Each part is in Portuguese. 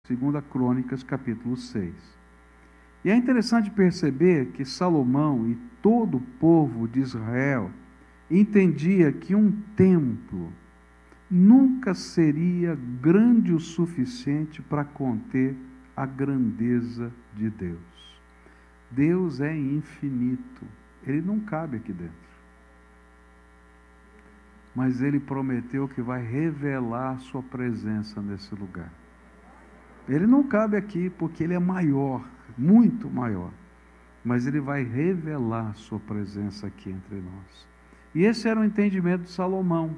2 Crônicas, capítulo 6. E é interessante perceber que Salomão e todo o povo de Israel entendia que um templo nunca seria grande o suficiente para conter a grandeza de Deus. Deus é infinito, Ele não cabe aqui dentro. Mas Ele prometeu que vai revelar a sua presença nesse lugar. Ele não cabe aqui porque Ele é maior, muito maior. Mas Ele vai revelar a sua presença aqui entre nós. E esse era o entendimento de Salomão.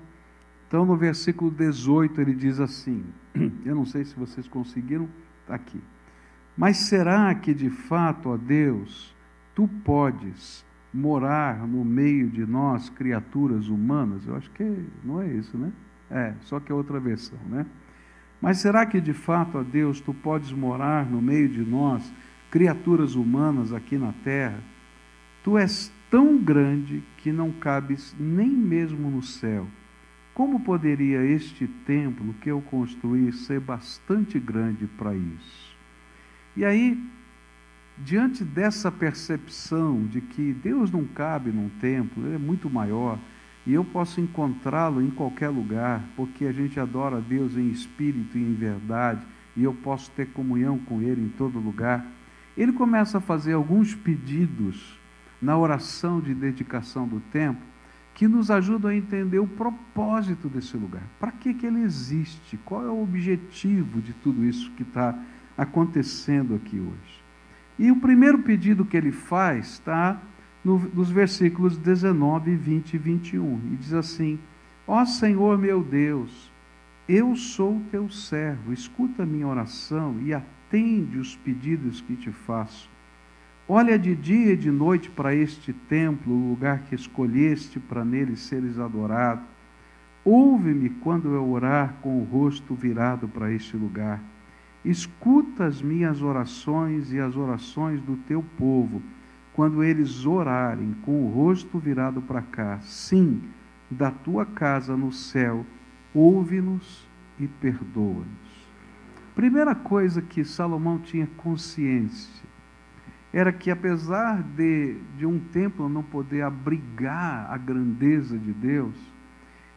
Então, no versículo 18, ele diz assim, eu não sei se vocês conseguiram, está aqui. Mas será que de fato, ó Deus, Tu podes morar no meio de nós, criaturas humanas? Eu acho que não é isso, né? Só que é outra versão, né? Mas será que de fato, ó Deus, Tu podes morar no meio de nós, criaturas humanas aqui na terra? Tu és tão grande que não cabes nem mesmo no céu. Como poderia este templo que eu construí ser bastante grande para isso? E aí, diante dessa percepção de que Deus não cabe num templo, Ele é muito maior, e eu posso encontrá-lo em qualquer lugar, porque a gente adora a Deus em espírito e em verdade, e eu posso ter comunhão com Ele em todo lugar, ele começa a fazer alguns pedidos na oração de dedicação do templo, que nos ajudam a entender o propósito desse lugar. Para que ele existe? Qual é o objetivo de tudo isso que está acontecendo aqui hoje? E o primeiro pedido que ele faz está nos versículos 19, 20 e 21. E diz assim: ó Senhor meu Deus, eu sou teu servo, escuta a minha oração e atende os pedidos que te faço. Olha de dia e de noite para este templo, o lugar que escolheste para nele seres adorado. Ouve-me quando eu orar com o rosto virado para este lugar. Escuta as minhas orações e as orações do teu povo, quando eles orarem com o rosto virado para cá. Sim, da tua casa no céu, ouve-nos e perdoa-nos. Primeira coisa que Salomão tinha consciência era que, apesar de um templo não poder abrigar a grandeza de Deus,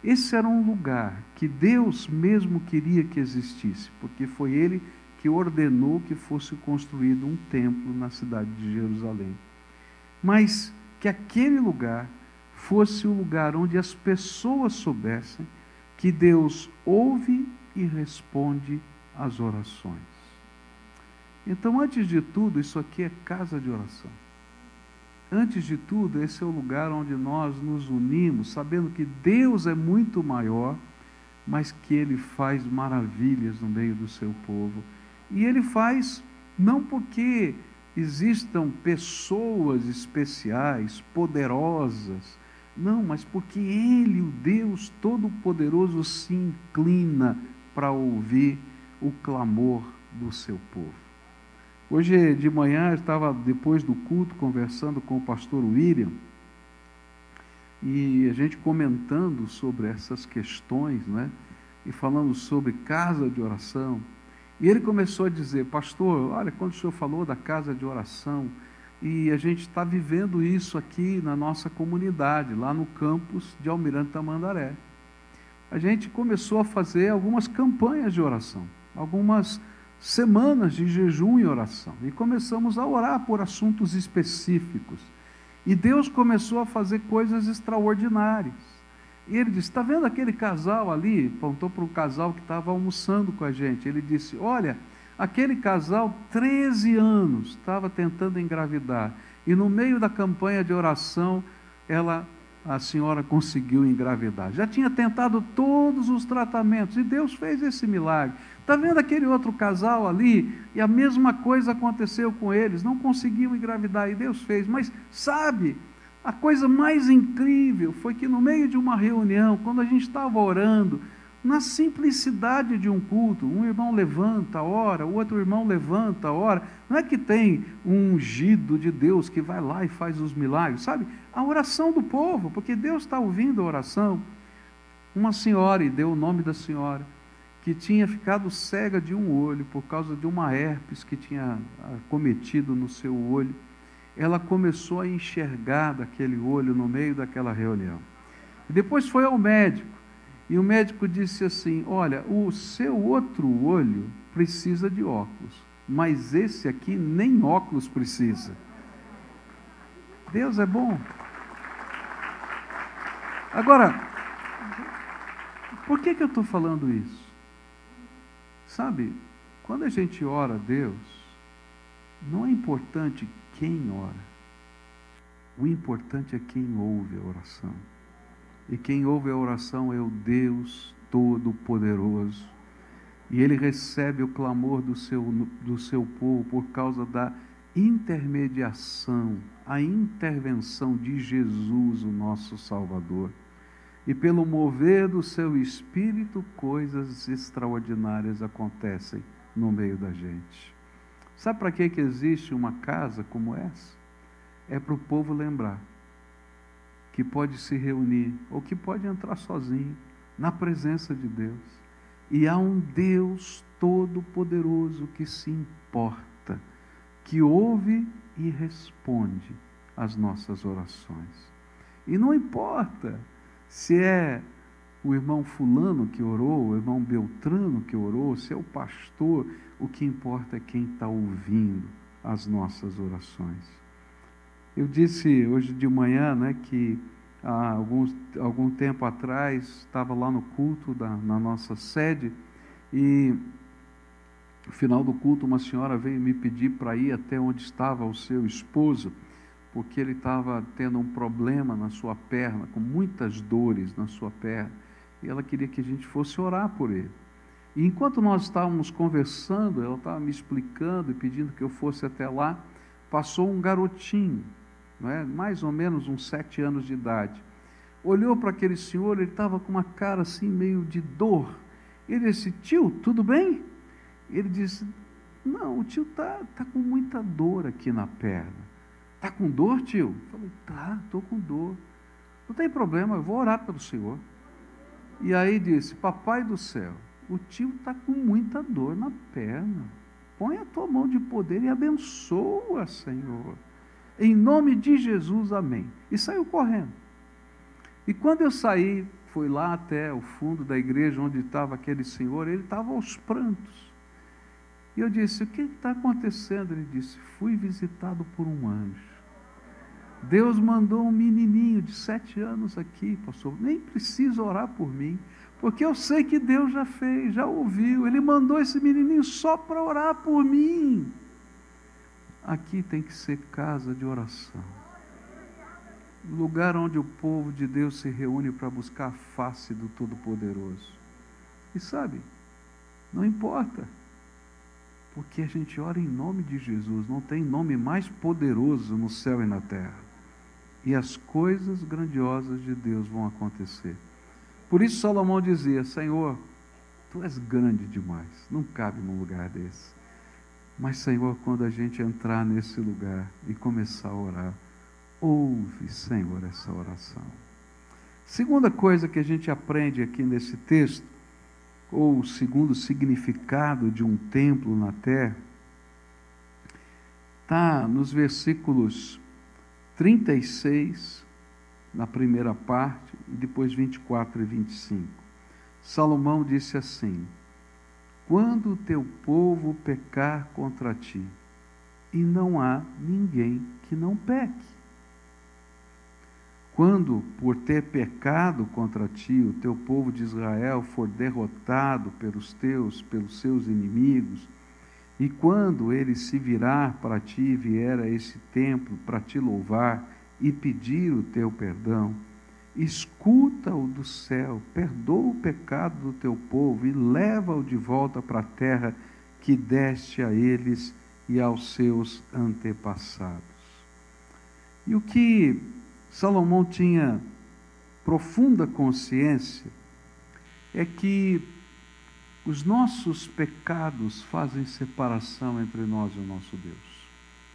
esse era um lugar que Deus mesmo queria que existisse, porque foi Ele que ordenou que fosse construído um templo na cidade de Jerusalém. Mas que aquele lugar fosse o lugar onde as pessoas soubessem que Deus ouve e responde às orações. Então, antes de tudo, isso aqui é casa de oração. Antes de tudo, esse é o lugar onde nós nos unimos, sabendo que Deus é muito maior, mas que Ele faz maravilhas no meio do seu povo. E Ele faz não porque existam pessoas especiais, poderosas, não, mas porque Ele, o Deus Todo-Poderoso, se inclina para ouvir o clamor do seu povo. Hoje de manhã eu estava, depois do culto, conversando com o pastor William, e a gente comentando sobre essas questões, né? E falando sobre casa de oração. E ele começou a dizer: pastor, olha, quando o senhor falou da casa de oração, e a gente está vivendo isso aqui na nossa comunidade, lá no campus de Almirante Tamandaré. A gente começou a fazer algumas campanhas de oração, algumas semanas de jejum e oração, e começamos a orar por assuntos específicos, e Deus começou a fazer coisas extraordinárias. E ele disse: está vendo aquele casal ali? Apontou para um casal que estava almoçando com a gente. Ele disse: olha, aquele casal, 13 anos, estava tentando engravidar, e no meio da campanha de oração, a senhora conseguiu engravidar. Já tinha tentado todos os tratamentos, e Deus fez esse milagre. Está vendo aquele outro casal ali? E a mesma coisa aconteceu com eles, não conseguiam engravidar, e Deus fez. Mas sabe, a coisa mais incrível foi que no meio de uma reunião, quando a gente estava orando, na simplicidade de um culto, um irmão levanta, ora, o outro irmão levanta, ora, não é que tem um ungido de Deus que vai lá e faz os milagres, sabe? A oração do povo, porque Deus está ouvindo a oração. Uma senhora, e deu o nome da senhora, que tinha ficado cega de um olho por causa de uma herpes que tinha acometido no seu olho. Ela começou a enxergar daquele olho no meio daquela reunião. E depois foi ao médico, e o médico disse assim: olha, o seu outro olho precisa de óculos, mas esse aqui nem óculos precisa. Deus é bom. Agora, por que eu estou falando isso? Sabe, quando a gente ora a Deus, não é importante quem ora. O importante é quem ouve a oração. E quem ouve a oração é o Deus Todo-Poderoso. E Ele recebe o clamor do seu povo por causa da intermediação, a intervenção de Jesus, o nosso Salvador. E pelo mover do seu Espírito, coisas extraordinárias acontecem no meio da gente. Sabe para que existe uma casa como essa? É para o povo lembrar que pode se reunir, ou que pode entrar sozinho, na presença de Deus. E há um Deus Todo-Poderoso que se importa, que ouve e responde às nossas orações. E não importa se é o irmão fulano que orou, o irmão Beltrano que orou, se é o pastor, o que importa é quem está ouvindo as nossas orações. Eu disse hoje de manhã, que há algum tempo atrás, estava lá no culto na nossa sede, e no final do culto uma senhora veio me pedir para ir até onde estava o seu esposo, porque ele estava tendo um problema na sua perna, com muitas dores na sua perna, e ela queria que a gente fosse orar por ele. E enquanto nós estávamos conversando, ela estava me explicando e pedindo que eu fosse até lá, passou um garotinho, mais ou menos uns 7 anos de idade, olhou para aquele senhor, ele estava com uma cara assim, meio de dor. Ele disse: tio, tudo bem? Ele disse: não, o tio está com muita dor aqui na perna. Está com dor, tio? Eu falei: tá, estou com dor. Não tem problema, eu vou orar pelo senhor. E aí disse: papai do céu, o tio está com muita dor na perna. Põe a tua mão de poder e abençoa, Senhor. Em nome de Jesus, amém. E saiu correndo. E quando eu saí, fui lá até o fundo da igreja onde estava aquele senhor, ele estava aos prantos. E eu disse: o que está acontecendo? Ele disse: fui visitado por um anjo. Deus mandou um menininho de 7 anos aqui, pastor. Nem precisa orar por mim, porque eu sei que Deus já fez, já ouviu. Ele mandou esse menininho só para orar por mim. Aqui tem que ser casa de oração, lugar onde o povo de Deus se reúne para buscar a face do Todo-Poderoso. E sabe, não importa, porque a gente ora em nome de Jesus. Não tem nome mais poderoso no céu e na terra, e as coisas grandiosas de Deus vão acontecer. Por isso Salomão dizia: Senhor, Tu és grande demais, não cabe num lugar desse. Mas Senhor, quando a gente entrar nesse lugar e começar a orar, ouve, Senhor, essa oração. Segunda coisa que a gente aprende aqui nesse texto, ou o segundo significado de um templo na terra, está nos versículos 36, na primeira parte, e depois 24 e 25. Salomão disse assim: quando o teu povo pecar contra ti, e não há ninguém que não peque. Quando, por ter pecado contra ti, o teu povo de Israel for derrotado pelos seus inimigos, e quando ele se virar para ti e vier a esse templo para te louvar e pedir o teu perdão, escuta-o do céu, perdoa o pecado do teu povo e leva-o de volta para a terra que deste a eles e aos seus antepassados. E o que Salomão tinha profunda consciência é que os nossos pecados fazem separação entre nós e o nosso Deus.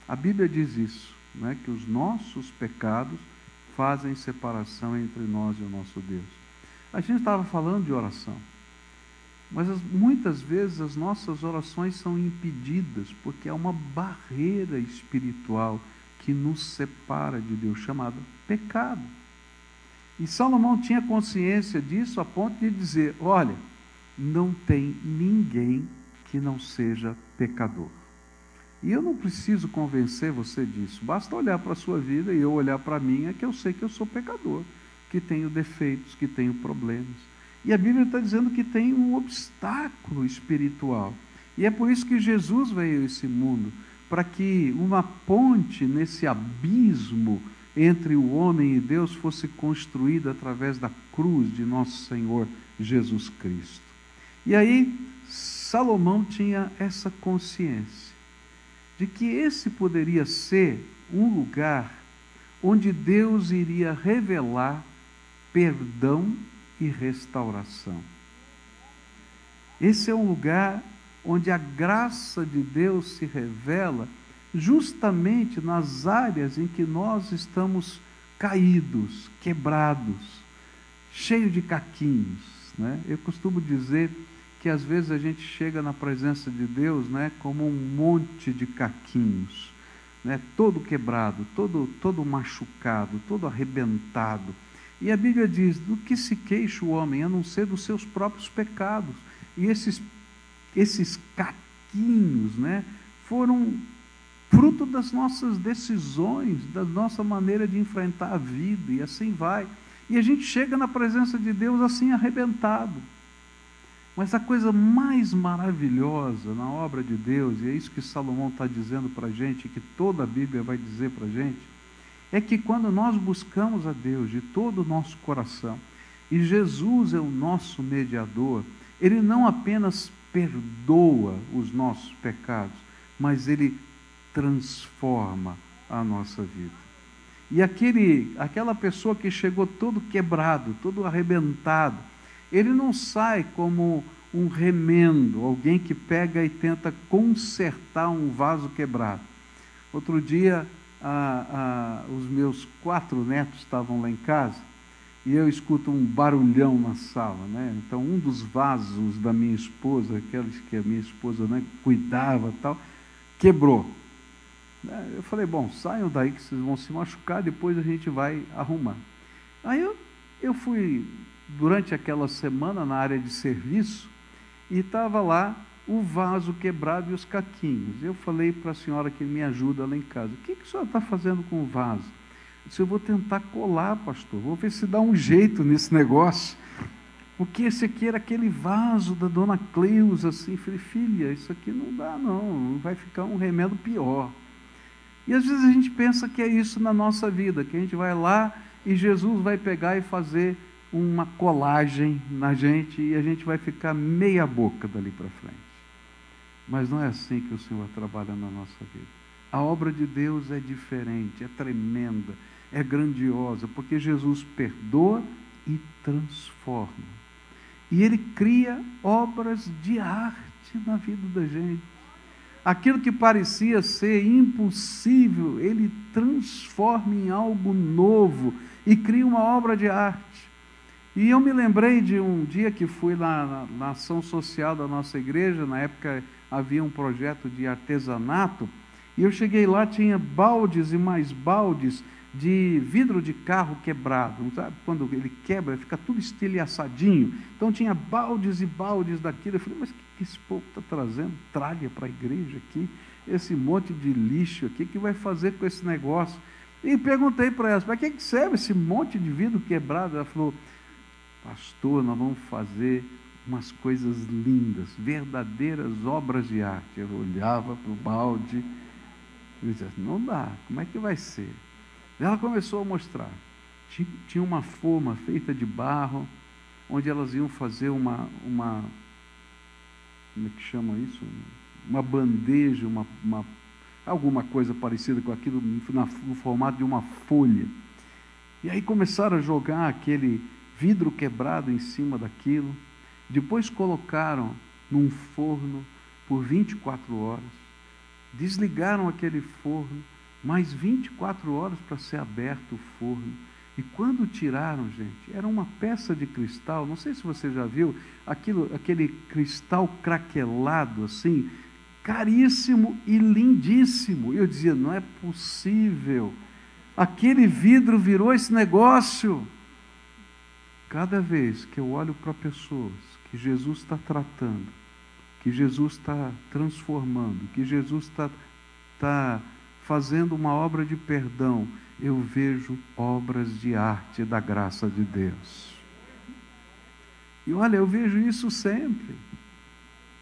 A Bíblia diz isso, que os nossos pecados fazem separação entre nós e o nosso Deus. A gente estava falando de oração. Mas muitas vezes as nossas orações são impedidas, porque há uma barreira espiritual que nos separa de Deus, chamada pecado. E Salomão tinha consciência disso a ponto de dizer: olha, não tem ninguém que não seja pecador. E eu não preciso convencer você disso, basta olhar para a sua vida e eu olhar para a minha, que eu sei que eu sou pecador, que tenho defeitos, que tenho problemas. E a Bíblia está dizendo que tem um obstáculo espiritual. E é por isso que Jesus veio a esse mundo, para que uma ponte nesse abismo entre o homem e Deus fosse construída através da cruz de nosso Senhor Jesus Cristo. E aí, Salomão tinha essa consciência de que esse poderia ser um lugar onde Deus iria revelar perdão e restauração. Esse é um lugar onde a graça de Deus se revela justamente nas áreas em que nós estamos caídos, quebrados, cheios de caquinhos, né? Eu costumo dizer que às vezes a gente chega na presença de Deus, né, como um monte de caquinhos, né, todo quebrado, todo machucado, todo arrebentado. E a Bíblia diz: do que se queixa o homem, a não ser dos seus próprios pecados. E esses caquinhos, né, foram fruto das nossas decisões, da nossa maneira de enfrentar a vida, e assim vai. E a gente chega na presença de Deus assim arrebentado. Mas a coisa mais maravilhosa na obra de Deus, e é isso que Salomão está dizendo para a gente, que toda a Bíblia vai dizer para a gente, é que quando nós buscamos a Deus de todo o nosso coração, e Jesus é o nosso mediador, Ele não apenas perdoa os nossos pecados, mas Ele transforma a nossa vida. E aquela pessoa que chegou todo quebrado, todo arrebentado, ele não sai como um remendo, alguém que pega e tenta consertar um vaso quebrado. Outro dia, os meus 4 netos estavam lá em casa, e eu escuto um barulhão na sala, né? Então, um dos vasos da minha esposa, aqueles que a minha esposa, né, cuidava e tal, quebrou. Eu falei: bom, saiam daí que vocês vão se machucar, depois a gente vai arrumar. Aí eu fui, durante aquela semana, na área de serviço, e estava lá o vaso quebrado e os caquinhos. Eu falei para a senhora que me ajuda lá em casa: o que a senhora está fazendo com o vaso? Eu disse: eu vou tentar colar, pastor, vou ver se dá um jeito nesse negócio, porque esse aqui era aquele vaso da dona Cleusa, assim. Eu falei: filha, isso aqui não dá não, vai ficar um remédio pior. E às vezes a gente pensa que é isso na nossa vida, que a gente vai lá e Jesus vai pegar e fazer uma colagem na gente e a gente vai ficar meia boca dali para frente. Mas não é assim que o Senhor trabalha na nossa vida. A obra de Deus é diferente, é tremenda, é grandiosa, porque Jesus perdoa e transforma. E Ele cria obras de arte na vida da gente. Aquilo que parecia ser impossível, Ele transforma em algo novo e cria uma obra de arte. E eu me lembrei de um dia que fui lá na ação social da nossa igreja. Na época havia um projeto de artesanato, e eu cheguei lá, tinha baldes e mais baldes de vidro de carro quebrado, sabe? Quando ele quebra, fica tudo estilhaçadinho. Então tinha baldes e baldes daquilo. Eu falei: mas o que esse povo está trazendo tralha para a igreja aqui? Esse monte de lixo aqui, que vai fazer com esse negócio? E perguntei para ela: para que serve esse monte de vidro quebrado? Ela falou: pastor, nós vamos fazer umas coisas lindas, verdadeiras obras de arte. Eu olhava para o balde e dizia: não dá, como é que vai ser? Ela começou a mostrar. Tinha uma forma feita de barro, onde elas iam fazer uma como é que chama isso? Uma bandeja, alguma coisa parecida com aquilo, no formato de uma folha. E aí começaram a jogar aquele vidro quebrado em cima daquilo. Depois colocaram num forno por 24 horas. Desligaram aquele forno, mais 24 horas para ser aberto o forno. E quando tiraram, gente, era uma peça de cristal, não sei se você já viu, aquele cristal craquelado assim, caríssimo e lindíssimo. Eu dizia, não é possível, aquele vidro virou esse negócio. Cada vez que eu olho para pessoas que Jesus está tratando, que Jesus está transformando, que Jesus está fazendo uma obra de perdão, eu vejo obras de arte da graça de Deus. E olha, eu vejo isso sempre.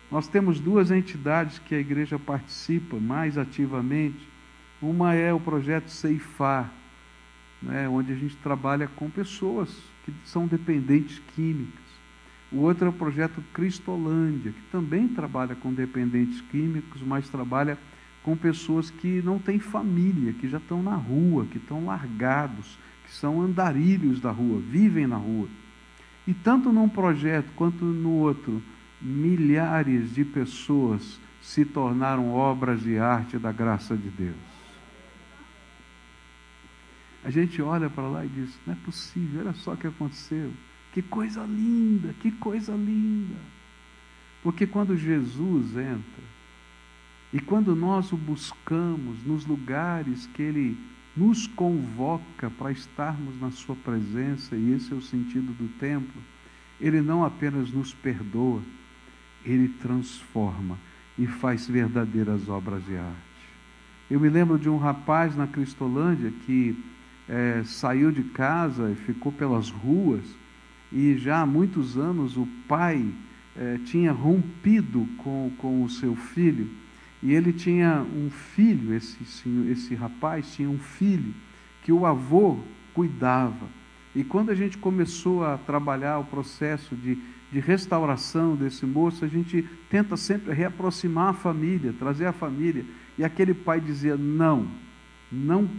Nós temos duas entidades que a igreja participa mais ativamente. Uma é o projeto Ceifar, né, onde a gente trabalha com pessoas que são dependentes químicas. O outro é o projeto Cristolândia, que também trabalha com dependentes químicos, mas trabalha com pessoas que não têm família, que já estão na rua, que estão largados, que são andarilhos da rua, vivem na rua. E tanto num projeto quanto no outro, milhares de pessoas se tornaram obras de arte da graça de Deus. A gente olha para lá e diz, não é possível, olha só o que aconteceu. Que coisa linda, que coisa linda. Porque quando Jesus entra, e quando nós o buscamos nos lugares que Ele nos convoca para estarmos na Sua presença, e esse é o sentido do templo, Ele não apenas nos perdoa, Ele transforma e faz verdadeiras obras de arte. Eu me lembro de um rapaz na Cristolândia que saiu de casa e ficou pelas ruas, e já há muitos anos o pai tinha rompido com o seu filho, e ele tinha um filho, esse rapaz tinha um filho, que o avô cuidava. E quando a gente começou a trabalhar o processo de restauração desse moço, a gente tenta sempre reaproximar a família, trazer a família. E aquele pai dizia, não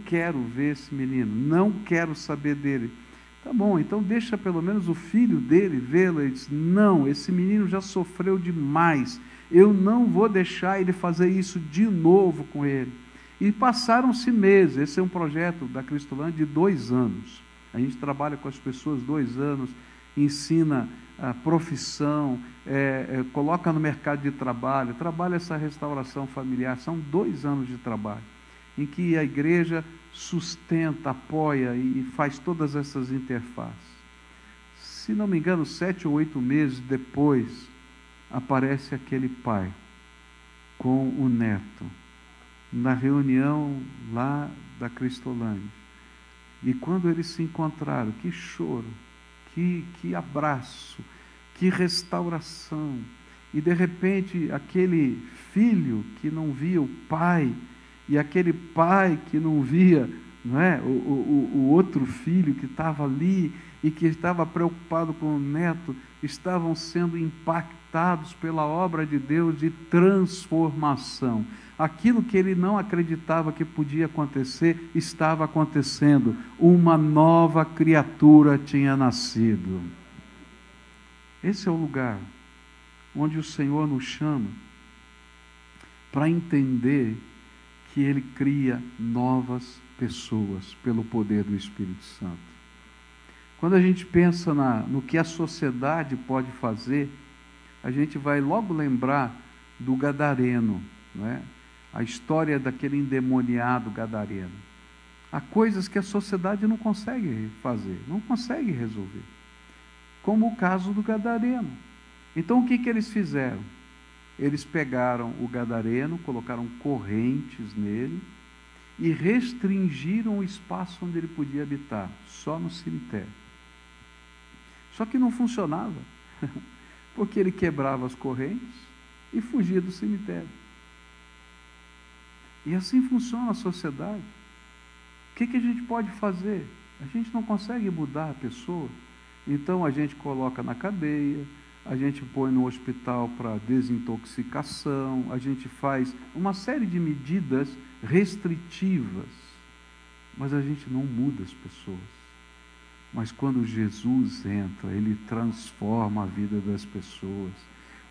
quero ver esse menino, não quero saber dele. Tá bom, então deixa pelo menos o filho dele vê-lo. Ele disse, não, esse menino já sofreu demais, eu não vou deixar ele fazer isso de novo com ele. E passaram-se meses. Esse é um projeto da Cristolândia de 2 anos. A gente trabalha com as pessoas 2 anos, ensina a profissão, coloca no mercado de trabalho, trabalha essa restauração familiar. São 2 anos de trabalho, em que a igreja sustenta, apoia e faz todas essas interfaces. Se não me engano, 7 ou 8 meses depois, aparece aquele pai com o neto, na reunião lá da Cristolândia. E quando eles se encontraram, que choro, que abraço, que restauração. E de repente, aquele filho que não via o pai, e aquele pai que não via, não é, o outro filho que estava ali e que estava preocupado com o neto, estavam sendo impactados pela obra de Deus de transformação. Aquilo que ele não acreditava que podia acontecer, estava acontecendo. Uma nova criatura tinha nascido. Esse é o lugar onde o Senhor nos chama para entender que Ele cria novas pessoas pelo poder do Espírito Santo. Quando a gente pensa no que a sociedade pode fazer, a gente vai logo lembrar do gadareno, não é? A história daquele endemoniado gadareno. Há coisas que a sociedade não consegue fazer, não consegue resolver, como o caso do gadareno. Então o que eles fizeram? Eles pegaram o gadareno, colocaram correntes nele e restringiram o espaço onde ele podia habitar, só no cemitério. Só que não funcionava, porque ele quebrava as correntes e fugia do cemitério. E assim funciona a sociedade. O que a gente pode fazer? A gente não consegue mudar a pessoa, então a gente coloca na cadeia, a gente põe no hospital para desintoxicação, a gente faz uma série de medidas restritivas, mas a gente não muda as pessoas. Mas quando Jesus entra, Ele transforma a vida das pessoas.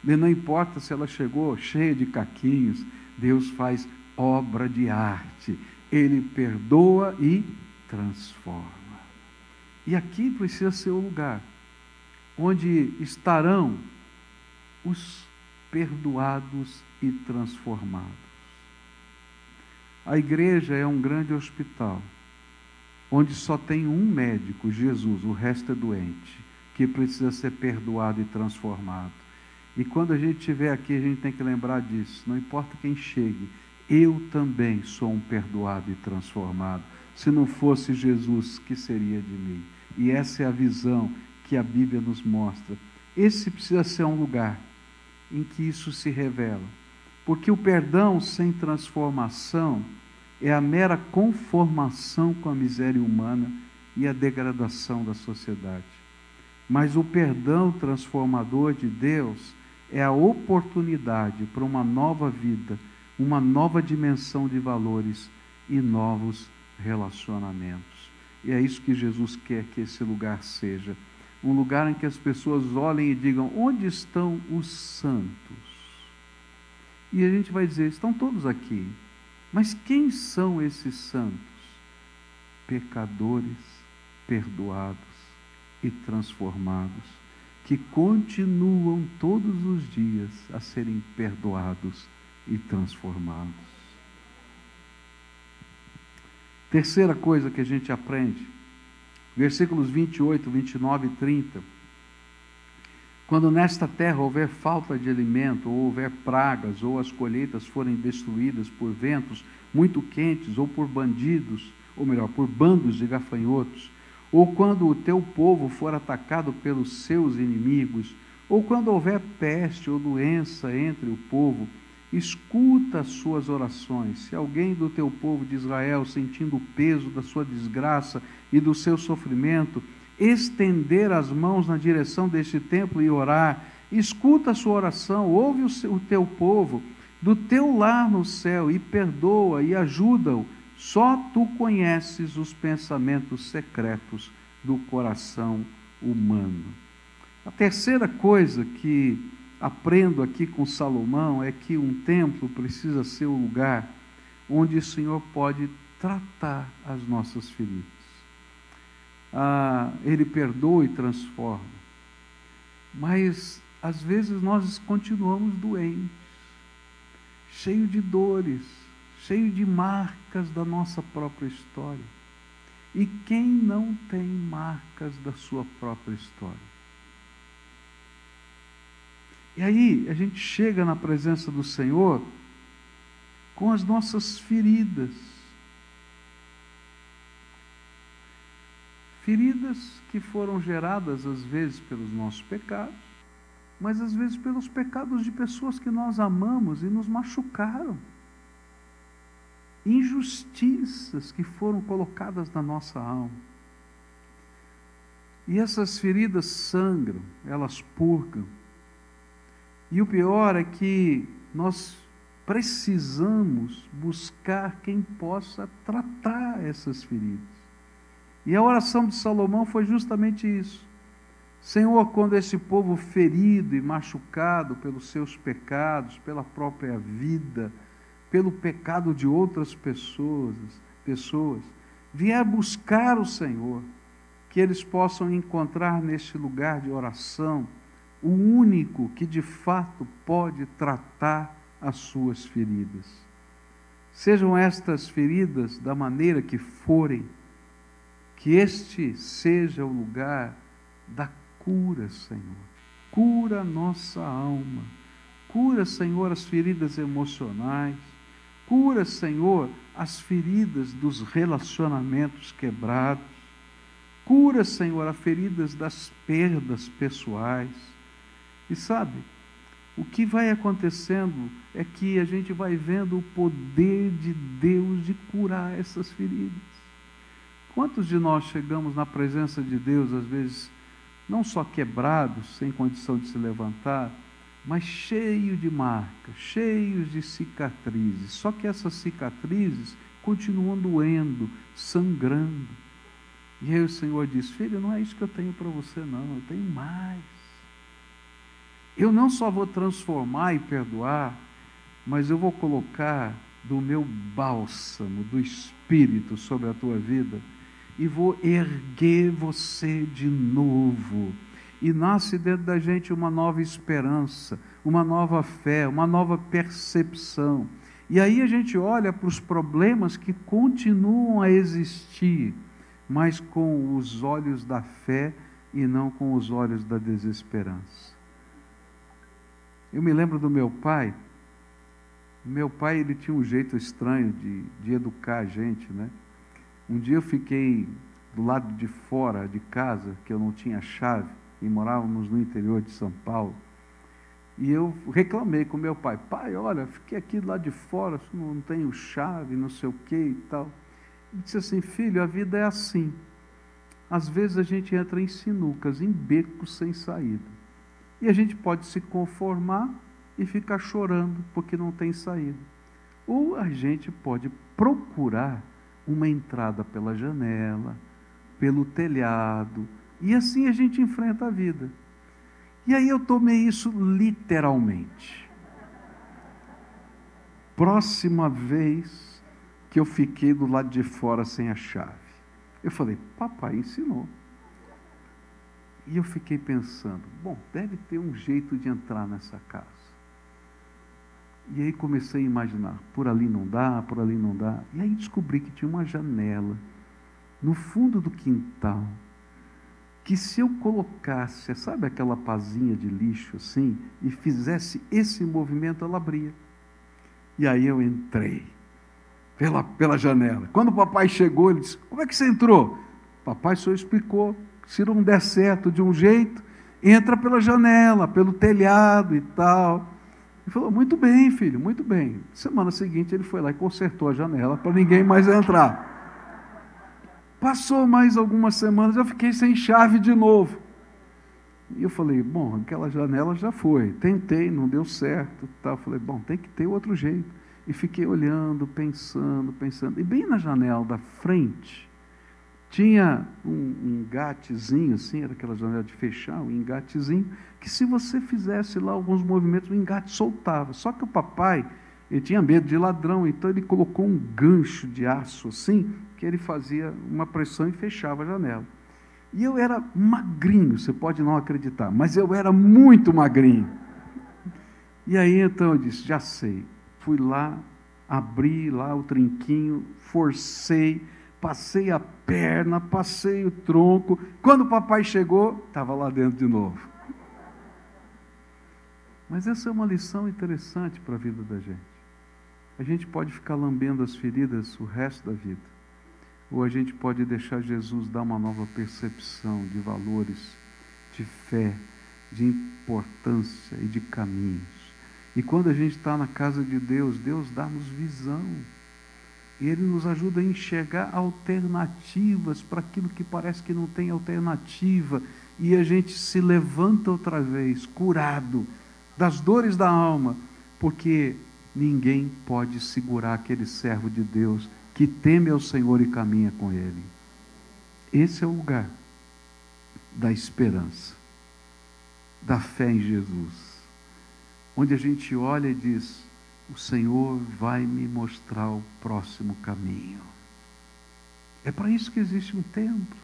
E não importa se ela chegou cheia de caquinhos, Deus faz obra de arte. Ele perdoa e transforma. E aqui precisa ser o lugar onde estarão os perdoados e transformados. A igreja é um grande hospital, onde só tem um médico, Jesus, o resto é doente, que precisa ser perdoado e transformado. E quando a gente estiver aqui, a gente tem que lembrar disso, não importa quem chegue, eu também sou um perdoado e transformado. Se não fosse Jesus, que seria de mim? E essa é a visão que a Bíblia nos mostra. Esse precisa ser um lugar em que isso se revela. Porque o perdão sem transformação é a mera conformação com a miséria humana e a degradação da sociedade. Mas o perdão transformador de Deus é a oportunidade para uma nova vida, uma nova dimensão de valores e novos relacionamentos. E é isso que Jesus quer que esse lugar seja. Um lugar em que as pessoas olhem e digam: onde estão os santos? E a gente vai dizer: estão todos aqui. Mas quem são esses santos? Pecadores perdoados e transformados, que continuam todos os dias a serem perdoados e transformados. Terceira coisa que a gente aprende, versículos 28, 29 e 30. Quando nesta terra houver falta de alimento, ou houver pragas, ou as colheitas forem destruídas por ventos muito quentes, ou por bandidos, ou melhor, por bandos de gafanhotos, ou quando o teu povo for atacado pelos seus inimigos, ou quando houver peste ou doença entre o povo, escuta as suas orações. Se alguém do teu povo de Israel, sentindo o peso da sua desgraça e do seu sofrimento, estender as mãos na direção deste templo e orar, escuta a sua oração, ouve o teu povo, do teu lar no céu, e perdoa e ajuda-o. Só tu conheces os pensamentos secretos do coração humano. A terceira coisa que aprendo aqui com Salomão é que um templo precisa ser o lugar onde o Senhor pode tratar as nossas feridas. Ele perdoa e transforma, mas às vezes nós continuamos doentes, cheios de dores, cheio de marcas da nossa própria história. E quem não tem marcas da sua própria história? E aí a gente chega na presença do Senhor com as nossas feridas. Feridas que foram geradas às vezes pelos nossos pecados, mas às vezes pelos pecados de pessoas que nós amamos e nos machucaram. Injustiças que foram colocadas na nossa alma. E essas feridas sangram, elas purgam. E o pior é que nós precisamos buscar quem possa tratar essas feridas. E a oração de Salomão foi justamente isso. Senhor, quando esse povo ferido e machucado pelos seus pecados, pela própria vida, pelo pecado de outras pessoas, vier buscar o Senhor, que eles possam encontrar neste lugar de oração o único que de fato pode tratar as suas feridas. Sejam estas feridas da maneira que forem, que este seja o lugar da cura, Senhor. Cura a nossa alma. Cura, Senhor, as feridas emocionais. Cura, Senhor, as feridas dos relacionamentos quebrados. Cura, Senhor, as feridas das perdas pessoais. E sabe, o que vai acontecendo é que a gente vai vendo o poder de Deus de curar essas feridas. Quantos de nós chegamos na presença de Deus, às vezes, não só quebrados, sem condição de se levantar, mas cheio de marcas, cheios de cicatrizes. Só que essas cicatrizes continuam doendo, sangrando. E aí o Senhor diz: filho, não é isso que eu tenho para você não, eu tenho mais. Eu não só vou transformar e perdoar, mas eu vou colocar do meu bálsamo, do Espírito sobre a tua vida, e vou erguer você de novo. E nasce dentro da gente uma nova esperança, uma nova fé, uma nova percepção. E aí a gente olha para os problemas que continuam a existir, mas com os olhos da fé e não com os olhos da desesperança. Eu me lembro do meu pai. Meu pai, ele tinha um jeito estranho de educar a gente, né? Um dia eu fiquei do lado de fora de casa, que eu não tinha chave, e morávamos no interior de São Paulo, e eu reclamei com meu pai: pai, olha, fiquei aqui do lado de fora, não tenho chave, não sei o que e tal. Ele disse assim: filho, a vida é assim, às vezes a gente entra em sinucas, em becos sem saída, e a gente pode se conformar e ficar chorando porque não tem saída, ou a gente pode procurar uma entrada pela janela, pelo telhado, e assim a gente enfrenta a vida. E aí eu tomei isso literalmente. Próxima vez que eu fiquei do lado de fora sem a chave, eu falei: papai ensinou. E eu fiquei pensando: bom, deve ter um jeito de entrar nessa casa. E aí comecei a imaginar: por ali não dá, por ali não dá. E aí descobri que tinha uma janela no fundo do quintal, que se eu colocasse, sabe aquela pazinha de lixo assim, e fizesse esse movimento, ela abria. E aí eu entrei pela janela. Quando o papai chegou, ele disse: como é que você entrou? Papai só explicou: se não der certo de um jeito, entra pela janela, pelo telhado e tal. Ele falou: muito bem, filho, muito bem. Semana seguinte ele foi lá e consertou a janela para ninguém mais entrar. Passou mais algumas semanas, eu fiquei sem chave de novo. E eu falei: bom, aquela janela já foi. Tentei, não deu certo. Eu falei: bom, tem que ter outro jeito. E fiquei olhando, pensando. E bem na janela da frente, tinha um engatezinho, assim, era aquela janela de fechar, um engatezinho, que se você fizesse lá alguns movimentos, o engate soltava. Só que o papai, ele tinha medo de ladrão, então ele colocou um gancho de aço assim, que ele fazia uma pressão e fechava a janela. E eu era magrinho, você pode não acreditar, mas eu era muito magrinho. E aí então eu disse: já sei. Fui lá, abri lá o trinquinho, forcei, passei a perna, passei o tronco. Quando o papai chegou, estava lá dentro de novo. Mas essa é uma lição interessante para a vida da gente. A gente pode ficar lambendo as feridas o resto da vida, ou a gente pode deixar Jesus dar uma nova percepção de valores, de fé, de importância e de caminhos. E quando a gente está na casa de Deus, Deus dá-nos visão. E Ele nos ajuda a enxergar alternativas para aquilo que parece que não tem alternativa. E a gente se levanta outra vez, curado das dores da alma, porque ninguém pode segurar aquele servo de Deus que teme ao Senhor e caminha com Ele. Esse é o lugar da esperança, da fé em Jesus, onde a gente olha e diz: o Senhor vai me mostrar o próximo caminho. É para isso que existe um templo.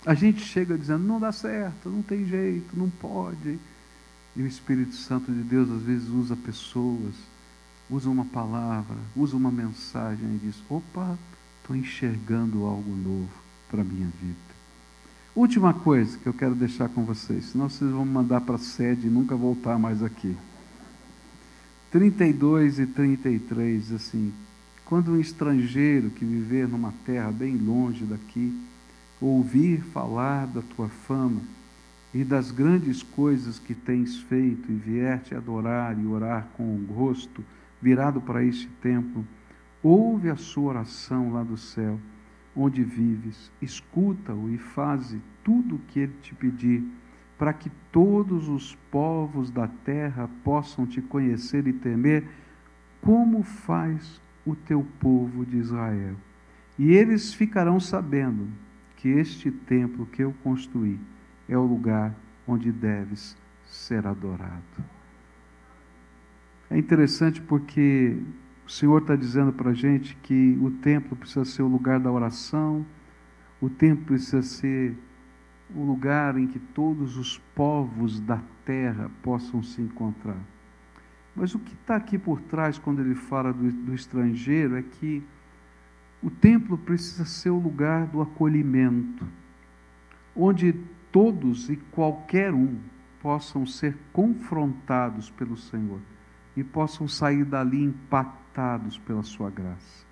A gente chega dizendo: não dá certo, não tem jeito, não pode. E o Espírito Santo de Deus às vezes usa pessoas, usa uma palavra, usa uma mensagem e diz: opa, estou enxergando algo novo para a minha vida. Última coisa que eu quero deixar com vocês, senão vocês vão me mandar para a sede e nunca voltar mais aqui. 32 e 33, assim: quando um estrangeiro que viver numa terra bem longe daqui, ouvir falar da tua fama e das grandes coisas que tens feito, e vier te adorar e orar com o rosto virado para este templo, ouve a sua oração lá do céu, onde vives, escuta-o e faze tudo o que ele te pedir, para que todos os povos da terra possam te conhecer e temer, como faz o teu povo de Israel. E eles ficarão sabendo que este templo que eu construí é o lugar onde deves ser adorado. É interessante porque o Senhor está dizendo para a gente que o templo precisa ser o lugar da oração, O templo precisa ser um lugar em que todos os povos da terra possam se encontrar. Mas o que está aqui por trás, quando ele fala do estrangeiro, é que o templo precisa ser o lugar do acolhimento, onde todos e qualquer um possam ser confrontados pelo Senhor e possam sair dali impactados pela sua graça.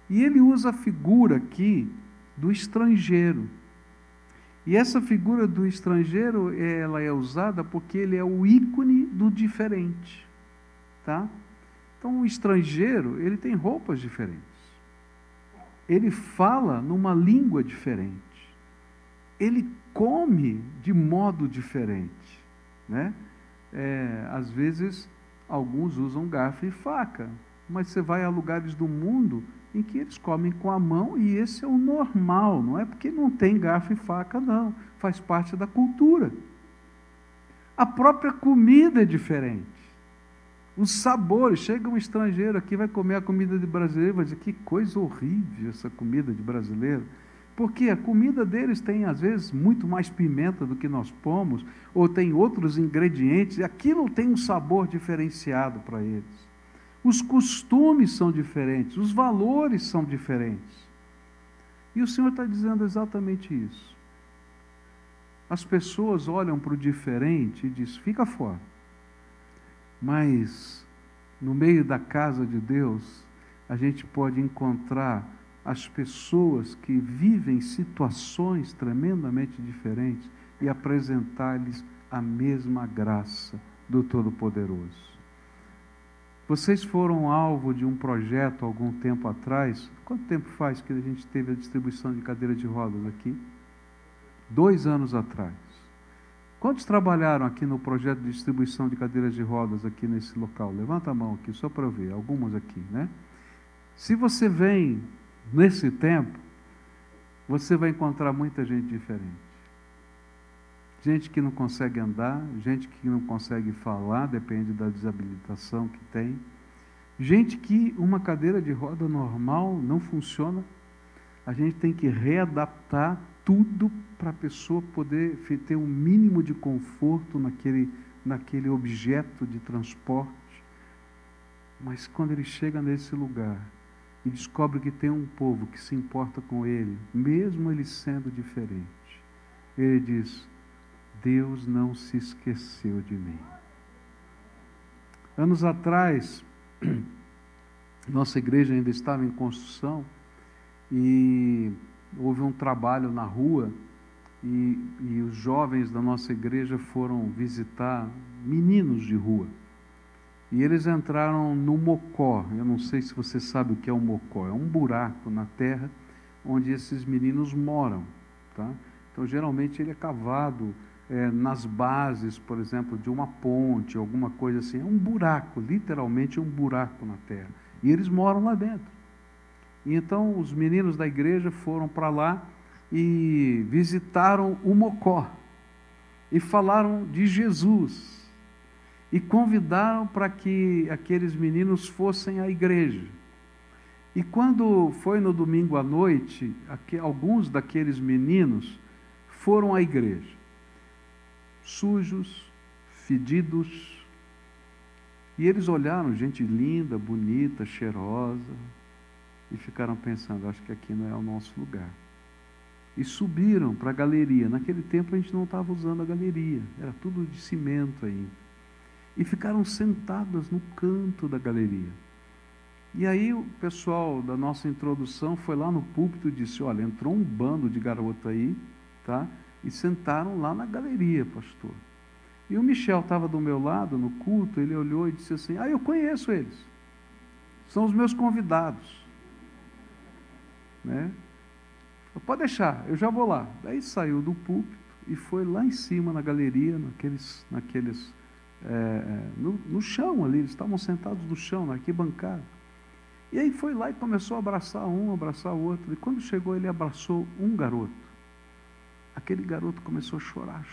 E ele usa a figura aqui do estrangeiro. E essa figura do estrangeiro, ela é usada porque ele é o ícone do diferente, tá? Então, o estrangeiro, ele tem roupas diferentes. Ele fala numa língua diferente. Ele come de modo diferente, né? Às vezes, alguns usam garfo e faca, mas você vai a lugares do mundo em que eles comem com a mão, e esse é o normal, não é porque não tem garfo e faca, não. Faz parte da cultura. A própria comida é diferente. Os sabores, chega um estrangeiro aqui, vai comer a comida de brasileiro, vai dizer, que coisa horrível essa comida de brasileiro. Porque a comida deles tem, às vezes, muito mais pimenta do que nós pomos, ou tem outros ingredientes, e aquilo tem um sabor diferenciado para eles. Os costumes são diferentes, os valores são diferentes. E o Senhor está dizendo exatamente isso. As pessoas olham para o diferente e dizem, fica fora. Mas, no meio da casa de Deus, a gente pode encontrar as pessoas que vivem situações tremendamente diferentes e apresentar-lhes a mesma graça do Todo-Poderoso. Vocês foram alvo de um projeto algum tempo atrás. Quanto tempo faz que a gente teve a distribuição de cadeiras de rodas aqui? 2 anos atrás. Quantos trabalharam aqui no projeto de distribuição de cadeiras de rodas aqui nesse local? Levanta a mão aqui, só para eu ver. Algumas aqui, né? Se você vem nesse tempo, você vai encontrar muita gente diferente. Gente que não consegue andar, gente que não consegue falar, depende da desabilitação que tem. Gente que uma cadeira de roda normal não funciona. A gente tem que readaptar tudo para a pessoa poder ter um mínimo de conforto naquele objeto de transporte. Mas quando ele chega nesse lugar e descobre que tem um povo que se importa com ele, mesmo ele sendo diferente, ele diz, Deus não se esqueceu de mim. Anos atrás, nossa igreja ainda estava em construção e houve um trabalho na rua e os jovens da nossa igreja foram visitar meninos de rua. E eles entraram no mocó. Eu não sei se você sabe o que é um mocó. É um buraco na terra onde esses meninos moram, tá? Então, geralmente, ele é cavado nas bases, por exemplo, de uma ponte, alguma coisa assim. É um buraco, literalmente um buraco na terra. E eles moram lá dentro. E então, os meninos da igreja foram para lá e visitaram o mocó. E falaram de Jesus. E convidaram para que aqueles meninos fossem à igreja. E quando foi no domingo à noite, alguns daqueles meninos foram à igreja. Sujos, fedidos. E eles olharam, gente linda, bonita, cheirosa, e ficaram pensando, acho que aqui não é o nosso lugar. E subiram para a galeria. Naquele tempo a gente não estava usando a galeria, era tudo de cimento ainda. E ficaram sentadas no canto da galeria. E aí o pessoal da nossa introdução foi lá no púlpito e disse, olha, entrou um bando de garoto aí, tá? E sentaram lá na galeria, pastor. E o Michel estava do meu lado no culto, ele olhou e disse assim, eu conheço eles. São os meus convidados. Né? Pode deixar, eu já vou lá. Daí saiu do púlpito e foi lá em cima na galeria, no chão ali, eles estavam sentados no chão, na arquibancada. E aí foi lá e começou a abraçar um, abraçar o outro. E quando chegou, ele abraçou um garoto. Aquele garoto começou a chorar,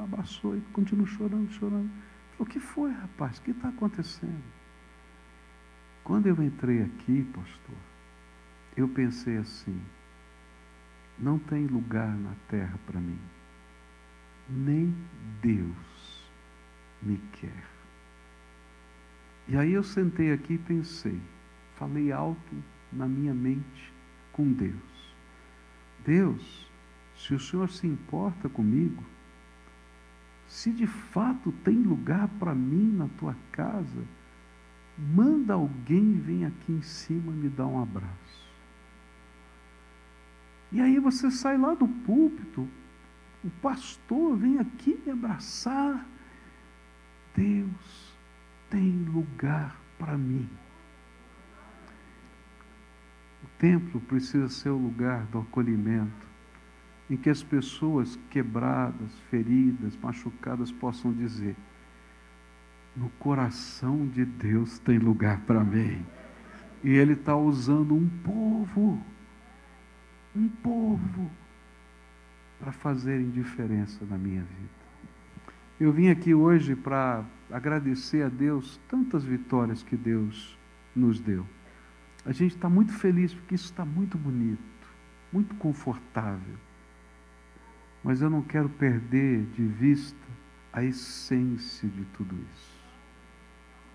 abraçou e continuou chorando. Falou, o que foi, rapaz? O que está acontecendo? Quando eu entrei aqui, pastor, eu pensei assim, não tem lugar na terra para mim. Nem Deus me quer. E aí eu sentei aqui e pensei, falei alto na minha mente com Deus. Deus, se o Senhor se importa comigo, se de fato tem lugar para mim na tua casa, manda alguém vir aqui em cima me dar um abraço. E aí você sai lá do púlpito, o pastor vem aqui me abraçar. Deus tem lugar para mim. O templo precisa ser o lugar do acolhimento, em que as pessoas quebradas, feridas, machucadas possam dizer: no coração de Deus tem lugar para mim. E Ele está usando um povo, para fazerem diferença na minha vida. Eu vim aqui hoje para agradecer a Deus tantas vitórias que Deus nos deu. A gente está muito feliz porque isso está muito bonito, muito confortável. Mas eu não quero perder de vista a essência de tudo isso.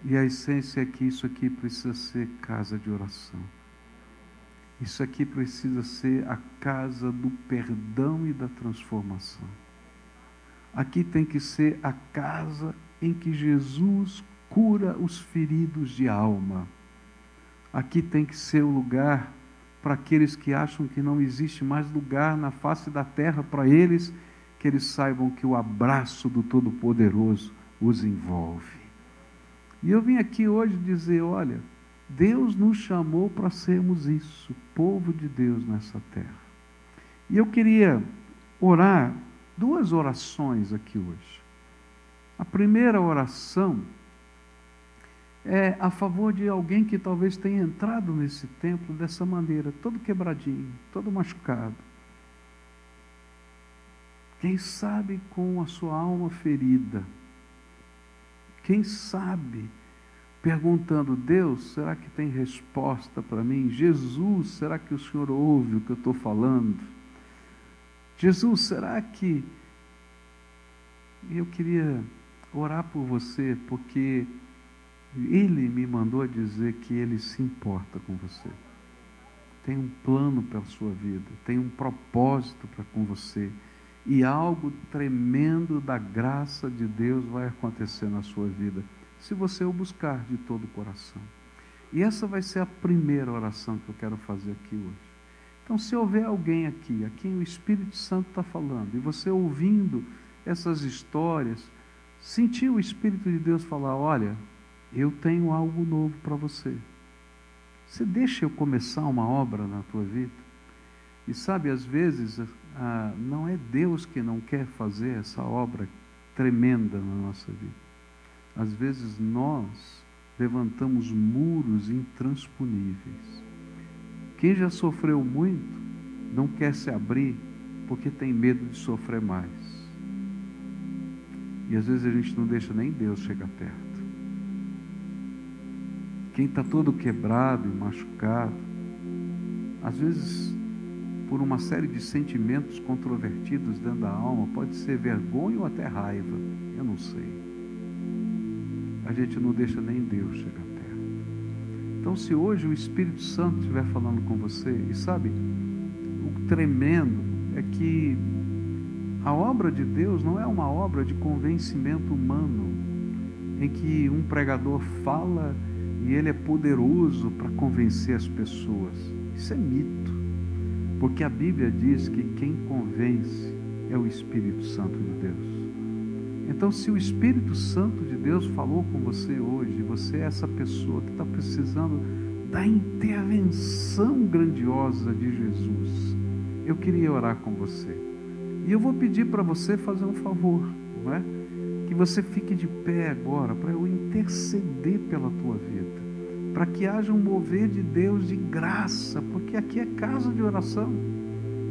E a essência é que isso aqui precisa ser casa de oração. Isso aqui precisa ser a casa do perdão e da transformação. Aqui tem que ser a casa em que Jesus cura os feridos de alma. Aqui tem que ser o lugar para aqueles que acham que não existe mais lugar na face da terra para eles, que eles saibam que o abraço do Todo-Poderoso os envolve. E eu vim aqui hoje dizer, olha, Deus nos chamou para sermos isso, povo de Deus nessa terra. E eu queria orar 2 orações aqui hoje. A primeira oração é a favor de alguém que talvez tenha entrado nesse templo dessa maneira, todo quebradinho, todo machucado. Quem sabe com a sua alma ferida. Quem sabe perguntando, Deus, será que tem resposta para mim? Jesus, será que o Senhor ouve o que eu estou falando? Jesus, será que... Eu queria orar por você, porque Ele me mandou dizer que Ele se importa com você. Tem um plano para a sua vida, tem um propósito para com você. E algo tremendo da graça de Deus vai acontecer na sua vida, se você o buscar de todo o coração. E essa vai ser a primeira oração que eu quero fazer aqui hoje. Então, se houver alguém aqui, a quem o Espírito Santo está falando, e você ouvindo essas histórias, sentiu o Espírito de Deus falar, olha, eu tenho algo novo para você. Você deixa eu começar uma obra na tua vida? E sabe, às vezes, não é Deus que não quer fazer essa obra tremenda na nossa vida. Às vezes nós levantamos muros intransponíveis. Quem já sofreu muito não quer se abrir porque tem medo de sofrer mais. E às vezes a gente não deixa nem Deus chegar perto. Quem está todo quebrado e machucado, às vezes por uma série de sentimentos controvertidos dentro da alma, pode ser vergonha ou até raiva, eu não sei. A gente não deixa nem Deus chegar perto. Então, se hoje o Espírito Santo estiver falando com você, e sabe, o tremendo é que a obra de Deus não é uma obra de convencimento humano, em que um pregador fala e ele é poderoso para convencer as pessoas. Isso é mito, porque a Bíblia diz que quem convence é o Espírito Santo de Deus. Então, se o Espírito Santo de Deus falou com você hoje, você é essa pessoa que está precisando da intervenção grandiosa de Jesus, eu queria orar com você. E eu vou pedir para você fazer um favor, não é? Que você fique de pé agora, para eu interceder pela tua vida, para que haja um mover de Deus de graça, porque aqui é casa de oração,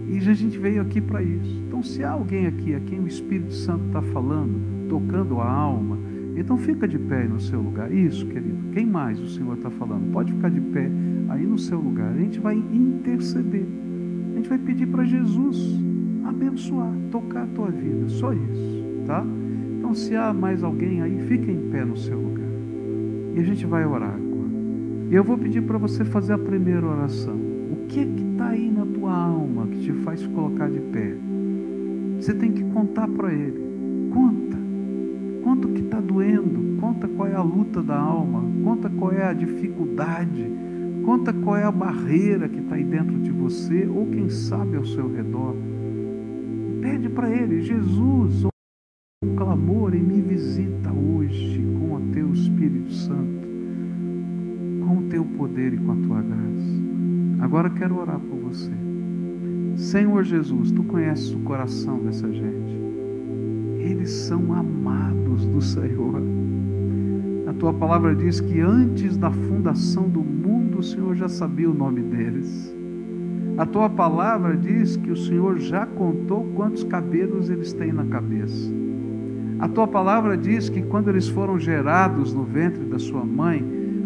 e a gente veio aqui para isso. Então, se há alguém aqui a quem o Espírito Santo está falando, tocando a alma, então fica de pé aí no seu lugar. Isso, querido. Quem mais o Senhor está falando? Pode ficar de pé aí no seu lugar. A gente vai interceder. gente vai pedir para Jesus abençoar, tocar a tua vida, só isso, tá? Então, se há mais alguém aí, fica em pé no seu lugar. E a gente vai orar agora. E eu vou pedir para você fazer a primeira oração. O que está aí na tua alma que te faz colocar de pé? Você tem que contar para Ele. Conta o que está doendo. Conta qual é a luta da alma. Conta qual é a dificuldade. Conta qual é a barreira que está aí dentro de você, ou quem sabe ao seu redor. Pede para Ele: Jesus, um clamor e me visita hoje com o teu Espírito Santo, com o teu poder e com a tua graça. Agora eu quero orar por você. Senhor Jesus, tu conheces o coração dessa gente. Eles são amados do Senhor. A tua palavra diz que antes da fundação do mundo o Senhor já sabia o nome deles. A tua palavra diz que o Senhor já contou quantos cabelos eles têm na cabeça. A tua palavra diz que quando eles foram gerados no ventre da sua mãe,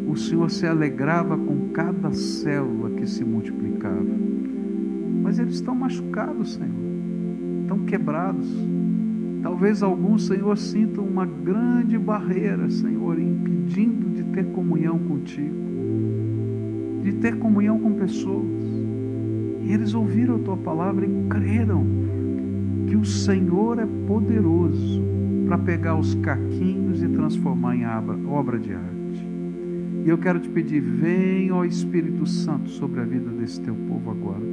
o Senhor se alegrava com cada célula que se multiplicava. Mas eles estão machucados, Senhor, estão quebrados. Talvez alguns, Senhor, sintam uma grande barreira, Senhor, impedindo de ter comunhão contigo, de ter comunhão com pessoas. E eles ouviram a tua palavra e creram que o Senhor é poderoso para pegar os caquinhos e transformar em obra de arte. E eu quero te pedir: vem, ó Espírito Santo, sobre a vida desse teu povo agora,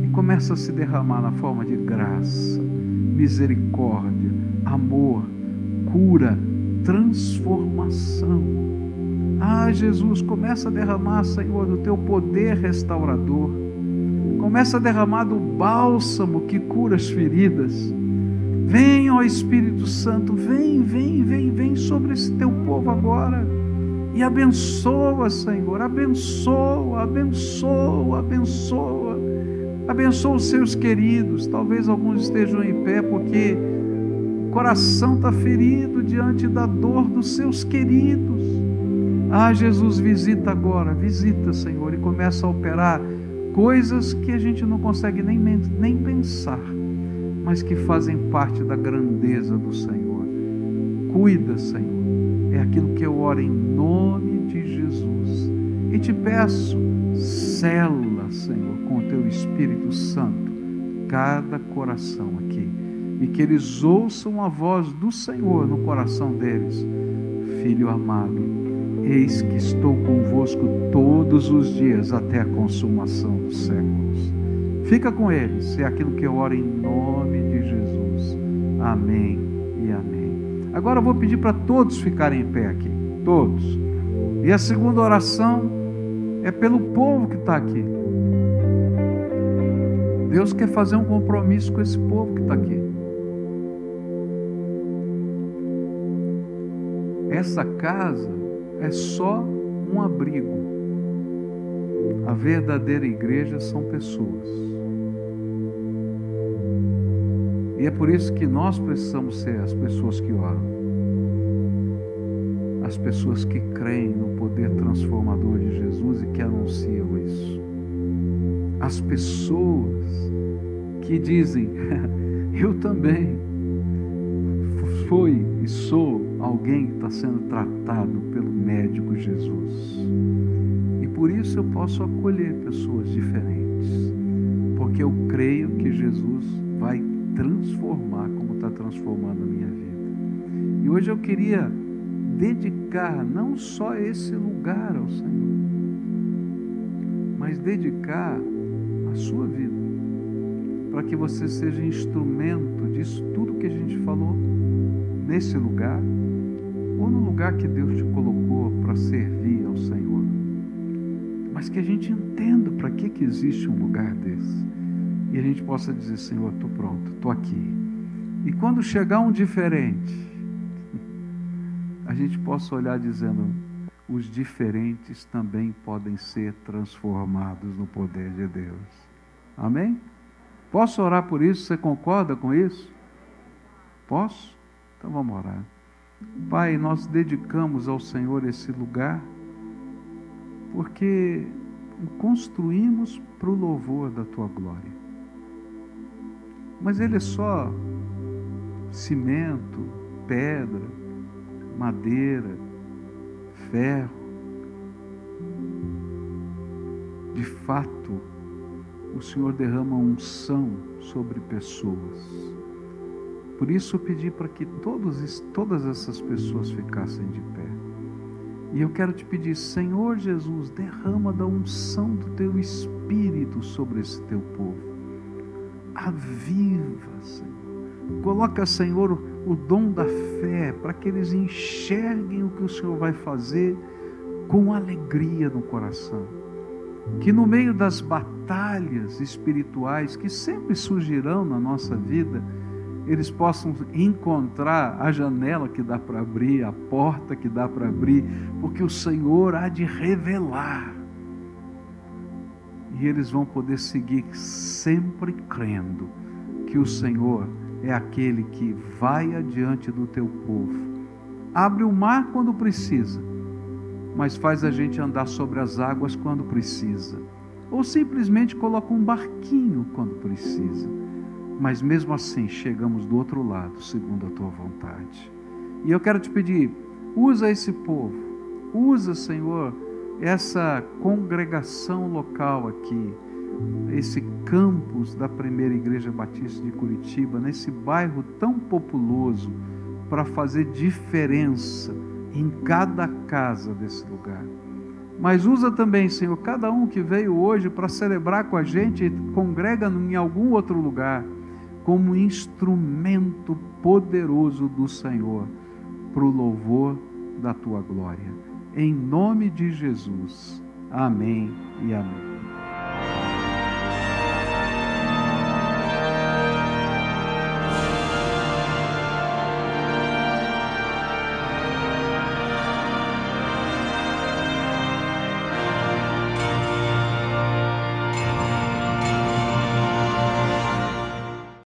e começa a se derramar na forma de graça, misericórdia, amor, cura, transformação. Ah, Jesus, começa a derramar, Senhor, do teu poder restaurador. Começa a derramar do bálsamo que cura as feridas. Vem, ó Espírito Santo, vem sobre esse teu povo agora. E abençoa, Senhor, abençoa. Abençoa os seus queridos. Talvez alguns estejam em pé porque o coração está ferido diante da dor dos seus queridos. Ah, Jesus, visita agora, visita, Senhor, e começa a operar coisas que a gente não consegue nem pensar, mas que fazem parte da grandeza do Senhor. Cuida, Senhor. É aquilo que eu oro em nome de Jesus. E te peço, sela, Senhor, com o teu Espírito Santo cada coração aqui, e que eles ouçam a voz do Senhor no coração deles: filho amado, eis que estou convosco todos os dias até a consumação dos séculos. Fica com eles, é aquilo que eu oro em nome de Jesus. Amém e amém. Agora eu vou pedir para todos ficarem em pé aqui, todos. E a segunda oração é pelo povo que está aqui. Deus quer fazer um compromisso com esse povo que está aqui. Essa casa é só um abrigo. A verdadeira igreja são pessoas. E é por isso que nós precisamos ser as pessoas que oram, as pessoas que creem no poder transformador de Jesus e que anunciam isso, as pessoas que dizem: eu também fui e sou alguém que está sendo tratado pelo médico Jesus, e por isso eu posso acolher pessoas diferentes, porque eu creio que Jesus vai transformar como está transformando a minha vida. E hoje eu queria dedicar não só esse lugar ao Senhor, mas dedicar a sua vida, para que você seja instrumento disso tudo que a gente falou nesse lugar, ou no lugar que Deus te colocou para servir ao Senhor, mas que a gente entenda para que existe um lugar desse, e a gente possa dizer: Senhor, estou pronto, estou aqui. E quando chegar um diferente, a gente possa olhar dizendo: os diferentes também podem ser transformados no poder de Deus. Amém? Posso orar por isso? Você concorda com isso? Posso? Então vamos orar. Pai, nós dedicamos ao Senhor esse lugar, porque o construímos para o louvor da tua glória. Mas ele é só cimento, pedra, madeira, ferro. De fato, o Senhor derrama unção sobre pessoas. Por isso eu pedi para que todas essas pessoas ficassem de pé. E eu quero te pedir, Senhor Jesus, derrama da unção do teu Espírito sobre esse teu povo. Aviva, Senhor. Coloca, Senhor, o dom da fé para que eles enxerguem o que o Senhor vai fazer com alegria no coração. Que no meio das batalhas espirituais que sempre surgirão na nossa vida, eles possam encontrar a janela que dá para abrir, a porta que dá para abrir, porque o Senhor há de revelar. E eles vão poder seguir sempre crendo que o Senhor é aquele que vai adiante do teu povo. Abre o mar quando precisa, mas faz a gente andar sobre as águas quando precisa. Ou simplesmente coloca um barquinho quando precisa. Mas mesmo assim chegamos do outro lado, segundo a tua vontade. E eu quero te pedir, usa esse povo, usa, Senhor, essa congregação local aqui, esse campus da Primeira Igreja Batista de Curitiba, nesse bairro tão populoso, para fazer diferença em cada casa desse lugar. Mas usa também, Senhor, cada um que veio hoje para celebrar com a gente e congrega em algum outro lugar, como instrumento poderoso do Senhor, para o louvor da tua glória. Em nome de Jesus. Amém e amém.